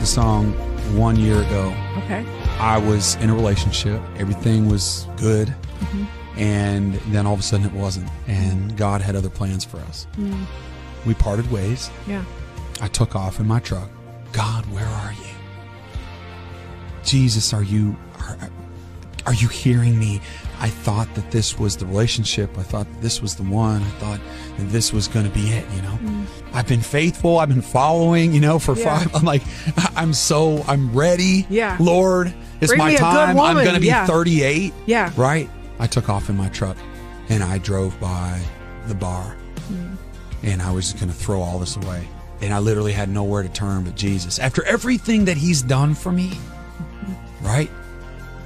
the song 1 year ago. Okay. I was in a relationship. Everything was good. Mm-hmm. And then all of a sudden it wasn't. And God had other plans for us. Mm. We parted ways. Yeah. I took off in my truck. God, where are you? Jesus, are you hearing me? I thought that this was the relationship. I thought that this was the one. I thought that this was going to be it, you know. Mm. I've been faithful. I've been following, you know, for 5. I'm like, I'm ready. Yeah. Lord, it's Bring my me a good time. woman. I'm going to be Yeah. 38. Yeah. Right? I took off in my truck and I drove by the bar. And I was just going to throw all this away. And I literally had nowhere to turn but Jesus. After everything that he's done for me, right?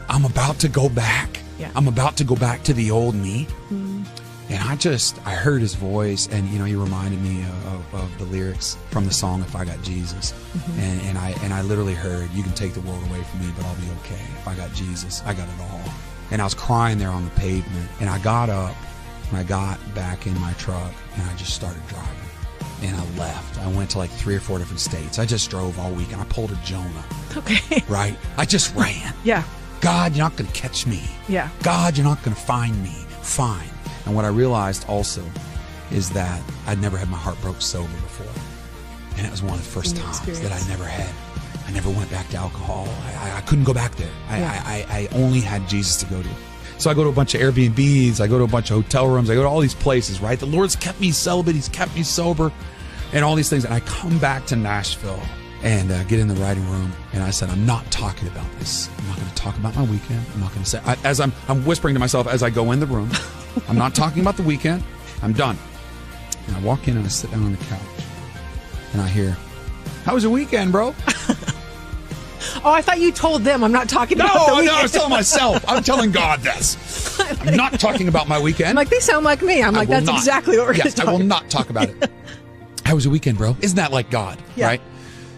I'm about to go back. Yeah. I'm about to go back to the old me. And I heard his voice, and, you know, he reminded me of the lyrics from the song, If I Got Jesus. And I literally heard, you can take the world away from me, but I'll be okay. If I got Jesus, I got it all. And I was crying there on the pavement. And I got up, and I got back in my truck, and I just started driving. And I left. I went to like 3 or 4 different states. I just drove all week, and I pulled a Jonah. Okay. Right? I just ran. Yeah. God, you're not going to catch me. Yeah. God, you're not going to find me. Fine. And what I realized also is that I'd never had my heart broke sober before. And it was one of the first times that I never had. I never went back to alcohol. I couldn't go back there. I only had Jesus to go to. So I go to a bunch of Airbnbs. I go to a bunch of hotel rooms. I go to all these places, right? The Lord's kept me celibate. He's kept me sober and all these things. And I come back to Nashville and get in the writing room. And I said, I'm not talking about this. I'm not going to talk about my weekend. I'm not going to say, as I'm whispering to myself as I go in the room, I'm not talking about the weekend. I'm done. And I walk in and I sit down on the couch and I hear, how was your weekend, bro? Oh, I thought you told them. I'm not talking about the weekend. No, I was telling myself. I'm telling God this. I'm not talking about my weekend. I'm like, they sound like me. I'm like, that's exactly what we're going to talk about. I will not talk about it. How was your weekend, bro? Isn't that like God, right?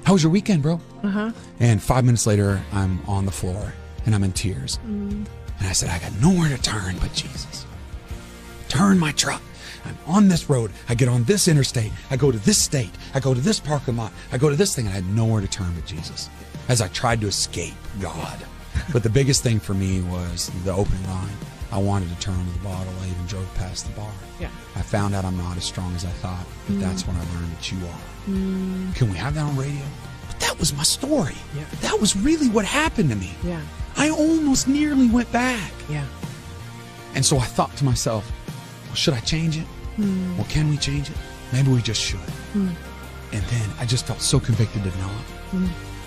How was your weekend, bro? Uh-huh. And 5 minutes later, I'm on the floor and I'm in tears. And I said, I got nowhere to turn but Jesus. Turn my truck. I'm on this road. I get on this interstate. I go to this state. I go to this parking lot. I go to this thing, and I had nowhere to turn but Jesus as I tried to escape God. But the biggest thing for me was the opening line. I wanted to turn to the bottle. I even drove past the bar. Yeah. I found out I'm not as strong as I thought, but that's when I learned that you are. Can we have that on radio? But that was my story. Yeah. That was really what happened to me. Yeah. I almost nearly went back. Yeah. And so I thought to myself, well, should I change it? Well, can we change it? Maybe we just should. And then I just felt so convicted to not.